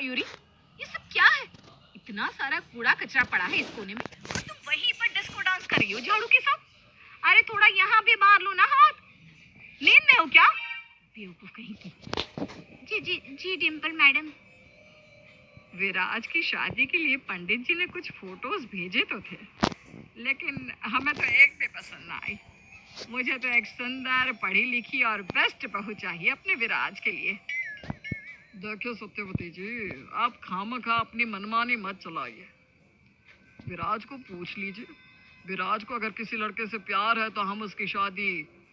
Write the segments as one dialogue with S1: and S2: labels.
S1: मयूरी, ये सब क्या है? इतना सारा कूड़ा कचरा पड़ा है इस कोने में और तुम वहीं पर डिस्को डांस कर रही हो झाड़ू के साथ। अरे थोड़ा यहाँ भी मार लो ना हाथ। नींद में हो क्या? बेवकूफ कहीं की। जी जी जी डिम्पल मैडम। विराज की शादी के लिए पंडित जी ने कुछ फोटोज भेजे तो थे, लेकिन हमें तो एक भी पसंद ना आई। मुझे तो एक सुंदर पढ़ी लिखी और बेस्ट बहू चाहिए अपने विराज के लिए। देखिए सत्यवती जी, आप खामखा अपनी मनमानी मत चलाइए। विराज को पूछ लीजिए। विराज को अगर किसी लड़के से प्यार है तो हम उसकी शादी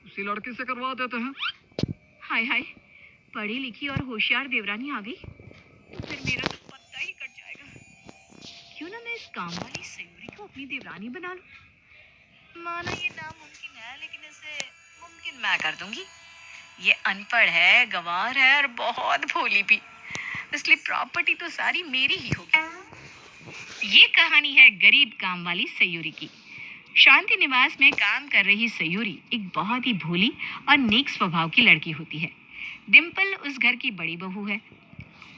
S1: उसी लड़के से करवा देते हैं। हाय हाय, पढ़ी लिखी और होशियार देवरानी आ गई तो फिर मेरा तो पत्ता ही कट जाएगा। क्यों ना मैं इस काम वाली सयूरी को अपनी देवरानी बना लूं। माना ये नामुमकिन है, लेकिन इसे मुमकिन मैं कर दूंगी। ये अनपढ़ है, गंवार है और बहुत भोली भी, इसलिए प्रॉपर्टी तो सारी मेरी ही होगी। ये कहानी है गरीब काम वाली सयूरी की। शांति निवास में काम कर रही सयूरी एक बहुत ही भोली और नेक स्वभाव की लड़की होती है। डिम्पल उस घर की बड़ी बहू है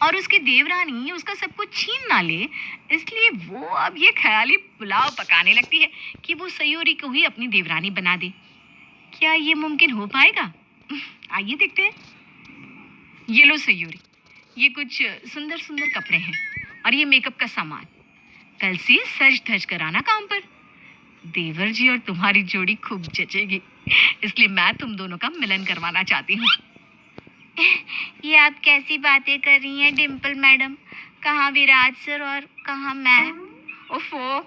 S1: और उसकी देवरानी उसका सब कुछ छीन ना ले, इसलिए वो अब ये ख्याली पुलाव पकाने लगती है कि वो सयूरी को ही अपनी देवरानी बना दे। क्या ये मुमकिन हो पाएगा? आइए देखते हैं। ये लो सयूरी, ये कुछ सुंदर सुंदर कपड़े हैं और ये मेकअप का सामान। कल से सज धज कर आना काम पर। देवर जी और तुम्हारी जोड़ी खूब जचेगी, इसलिए मैं तुम दोनों का मिलन करवाना चाहती हूँ। ये आप कैसी बातें कर रही हैं डिम्पल मैडम? कहाँ विराज सर और कहाँ मैं? ओफो,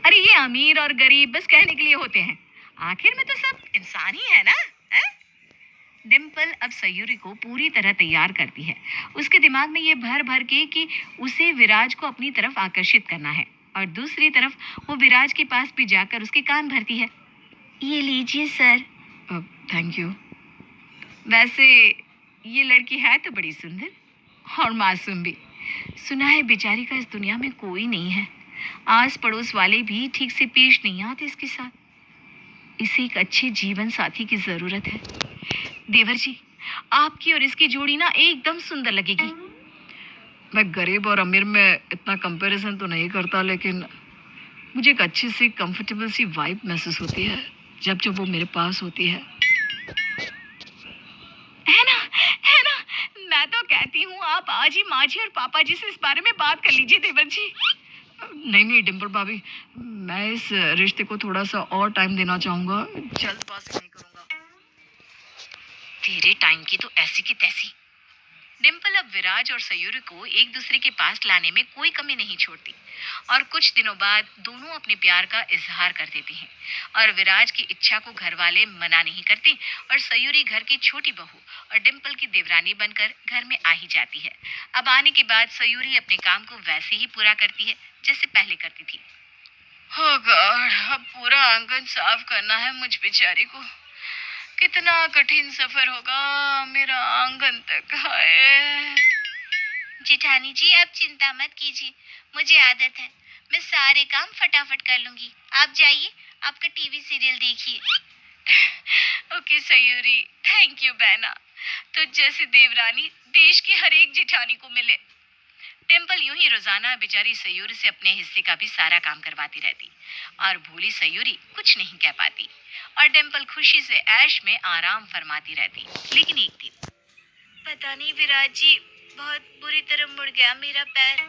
S1: अरे ये अमीर और गरीब बस कहने के लिए होते हैं, आखिर में तो सब इंसान ही है ना। है? डिम्पल अब सयूरी को पूरी तरह तैयार करती है। उसके दिमाग में ये भर भर के कि उसे विराज को अपनी तरफ आकर्षित करना है और दूसरी तरफ वो विराज के पास भी जाकर उसके कान भरती है। ये लीजिए सर। Thank you. वैसे ये लड़की है तो बड़ी सुंदर और मासूम भी। सुना है बेचारी का इस दुनिया में कोई नहीं है। आस पड़ोस वाले भी ठीक से पेश नहीं आते इसके साथ। इसे एक अच्छे जीवन साथी की जरूरत है। देवर जी, आपकी और इसकी जोड़ी ना एकदम सुंदर लगेगी। मैं गरीब और अमीर में इतना कंपैरिजन तो नहीं करता, लेकिन मुझे एक अच्छी सी कंफर्टेबल सी वाइब महसूस होती है जब जब वो मेरे पास होती है ना? है ना? मैं तो कहती हूँ आप आज ही माँ जी और पापा जी से इस बारे में बात कर लीजिए देवर जी। नहीं नहीं डिम्पल भाभी, मैं इस रिश्ते को थोड़ा सा और टाइम देना चाहूंगा, जल्दबाजी नहीं करूंगा। तेरे टाइम की तो ऐसी की तैसी। डिम्पल अब विराज और सयूरी को एक दूसरे के पास लाने में कोई कमी नहीं छोड़ती और कुछ दिनों बाद दोनों अपने प्यार का इजहार कर देती हैं और विराज की इच्छा को घर वाले मना नहीं करते और सयूरी घर की छोटी बहू और डिम्पल की देवरानी बनकर घर में आ ही जाती है। अब आने के बाद सयूरी अपने काम को वैसे ही पूरा करती है जैसे पहले करती थी। हो गॉड, अब पूरा आंगन साफ करना है मुझ बेचारी को। कितना कठिन सफर होगा मेरा आंगन तक। हाय जेठानी जी, आप चिंता मत कीजिए, मुझे आदत है, मैं सारे काम फटाफट कर लूंगी। आप जाइए, आपका टीवी सीरियल देखिए। ओके सयूरी, थैंक यू बहना। तो जैसे देवरानी देश की हर एक जेठानी को मिले। टेम्पल यूं ही रोजाना बेचारी सयूरी से अपने हिस्से का भी सारा काम करवाती रहती और भोली सयूरी कुछ नहीं कह पाती और डिम्पल खुशी से ऐश में आराम फरमाती रहती। लेकिन एक दिन पता नहीं विराज जी, बहुत बुरी तरह मुड़ गया मेरा पैर।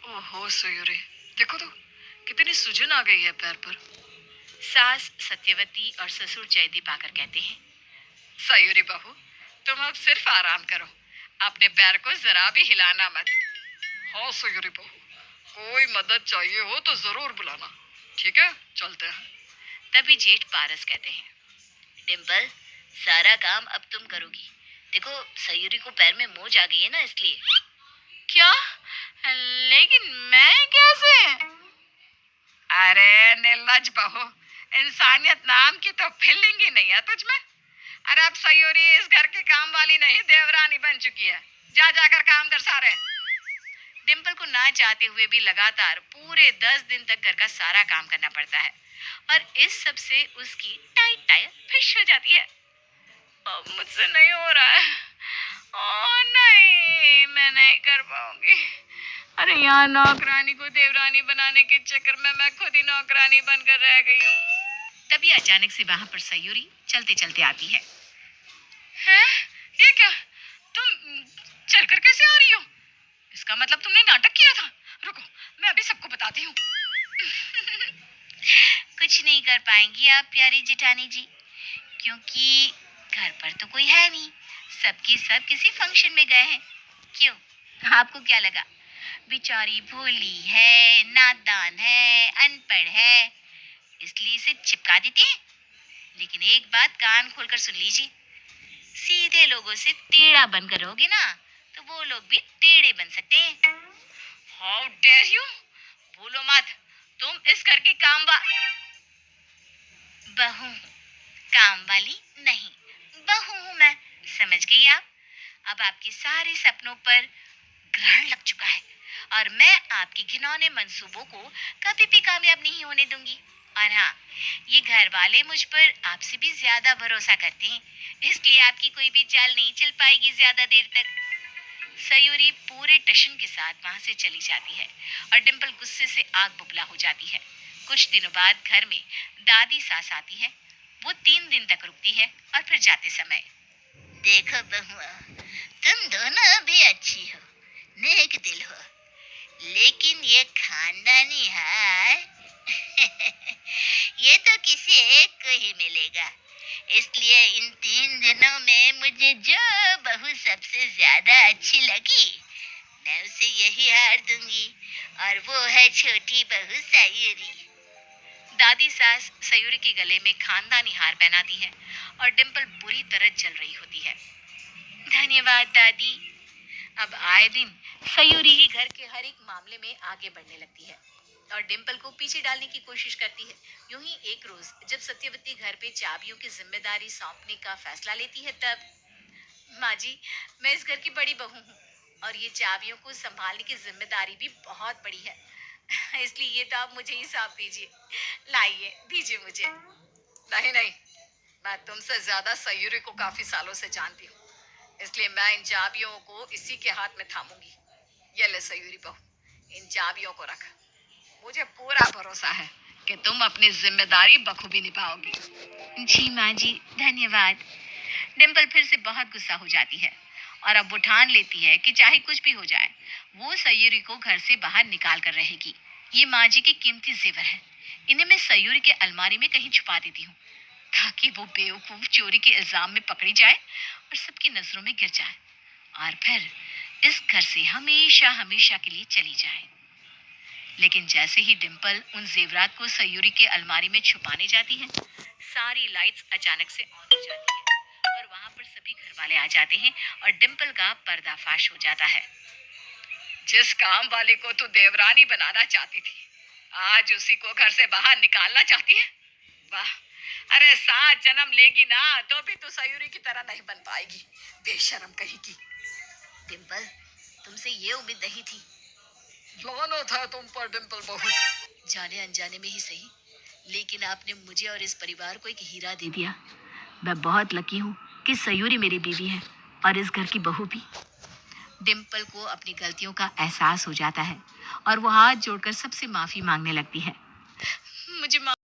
S1: ओहो सयूरी, देखो तो कितनी सूजन आ गई है पैर पर। सास सत्यवती और ससुर जयदीप आकर कहते हैं, सयूरी बहू, तुम अब सिर्फ आराम करो, अपने पैर को जरा भी हिलाना मत। हाँ सयूरी बहू, कोई मदद चाहिए हो तो जरूर बुलाना। ठीक है, चलते हैं। तभी जेठ पारस कहते हैं, डिम्पल, सारा काम अब तुम करोगी। देखो सयूरी को पैर में मोच आ गई है ना, इसलिए। क्या? लेकिन मैं कैसे? अरे निर्लज बहू, इंसानियत नाम की तो फीलिंग ही नहीं है तुझ में। अरे अब सयूरी इस घर के काम वाली नहीं, देवरानी बन चुकी है। जा जाकर काम कर सारे। डिम्पल को ना चाहते हुए भी लगातार पूरे 10 दिन तक घर का सारा काम करना पड़ता है और इस सब से उसकी टाइट टाइट फिश हो जाती है। अब मुझसे नहीं हो रहा है। ओ नहीं। नहीं, मैं नहीं कर पाऊंगी। अरे यहाँ नौकरानी को देवरानी बनाने के चक्कर में मैं खुद ही नौकरानी बनकर रह गई हूँ। तभी अचानक से वहां पर सयूरी चलते चलते आती है। हैं? ये क्या? तुम चलकर कैसे आ रही हो? इसका मतलब तुमने नाटक किया था। रुको, मैं अभी सबको बताती हूँ। कुछ नहीं कर पाएंगी आप प्यारी जेठानी जी, क्योंकि घर पर तो कोई है नहीं, सबके सब किसी फंक्शन में गए हैं। क्यों, आपको क्या लगा बेचारी भोली है, नादान है, अनपढ़ है, इसलिए इसे चिपका देते हैं? लेकिन एक बात कान खोलकर सुन लीजिए, सीधे लोगों से टेढ़ा बनकर रहोगे ना, तो वो लोग भी टेढ़े बन सकते हैं। How dare you! बोलो मत, तुम इस घर की बहू हूँ, काम वाली नहीं, बहू हूँ मैं, समझ गई आप? अब आपके सारे सपनों पर ग्रहण लग चुका है और मैं आपके घिनौने मंसूबों को कभी भी कामयाब नहीं होने दूंगी। और हाँ, ये घर वाले मुझ पर आपसे भी ज्यादा भरोसा करते हैं, इसलिए आपकी कोई भी चाल नहीं चल पाएगी ज्यादा देर तक। सयूरी पूरे टशन के साथ वहां से चली जाती है और डिम्पल गुस्से से आग बुबला हो जाती है। कुछ दिनों बाद घर में दादी सास आती है। वो 3 दिन तक रुकती है और फिर जाते समय, देखो बहुआ, तुम दोनों भी अच्छी हो, नेक दिल हो, लेकिन ये खानदानी हार ये तो किसी एक को ही मिलेगा। इसलिए इन 3 दिनों में मुझे जो बहू सबसे ज्यादा अच्छी लगी, मैं उसे यही हार दूंगी, और वो है छोटी बहू सयूरी। दादी सास सयूरी के गले में खानदानी हार पहनाती है और डिम्पल बुरी तरह जल रही होती है। धन्यवाद दादी। अब आए दिन सयूरी ही घर के हर एक मामले में आगे बढ़ने लगती है और डिम्पल को पीछे डालने की कोशिश करती है। यूं ही एक रोज जब सत्यवती घर पे चाबियों की जिम्मेदारी सौंपने का फैसला लेती है, तब, माँ जी, मैं इस घर की बड़ी बहू हूँ और ये चाबियों को संभालने की जिम्मेदारी भी बहुत बड़ी है, इसलिए ये तो आप मुझे ही सौंप दीजिए। लाइए, दीजिए मुझे। नहीं नहीं, मैं तुमसे ज्यादा सयूरी को काफी सालों से जानती हूँ, इसलिए मैं इन चाबियों को इसी के हाथ में थामूंगी। ये ले सयूरी बहू, इन चाबियों को रख। मुझे पूरा भरोसा है कि तुम अपनी जिम्मेदारी बखूबी निभाओगी। जी माँ जी, धन्यवाद। डिम्पल फिर से बहुत गुस्सा हो जाती है और अब वो ठान लेती है कि चाहे कुछ भी हो जाए, वो सयूरी को घर से बाहर निकाल कर रहेगी। ये माँ जी के कीमती जेवर है, इन्हें मैं सयूरी के अलमारी में कहीं छुपा देती हूँ, ताकि वो बेवकूफ चोरी के इल्जाम में पकड़ी जाए और सबकी नजरों में गिर जाए और फिर इस घर से हमेशा हमेशा के लिए चली जाए। लेकिन जैसे ही डिम्पल उन जेवरात को सयूरी के अलमारी में छुपाने जाती है, सारी लाइट्स अचानक से ऑन हो जाती है और वहां पर सभी घर वाले आ जाते हैं और डिम्पल का पर्दाफाश हो जाता है। जिस काम वाले को तू देवरानी बनाना चाहती थी, आज उसी को घर से बाहर निकालना चाहती है? वाह! अरे 7 जन्म लेगी ना तो भी तू सयूरी की तरह नहीं बन पाएगी, बेशरम कहेगी। डिम्पल, तुमसे ये उम्मीद नहीं थी। लानत है तुम पर डिम्पल बहू, जाने अनजाने में ही सही, लेकिन आपने मुझे और इस परिवार को एक हीरा दे दिया। मैं बहुत लकी हूँ कि सयूरी मेरी बीवी है और इस घर की बहू भी। डिम्पल को अपनी गलतियों का एहसास हो जाता है और वो हाथ जोड़कर सबसे माफी मांगने लगती है। मुझे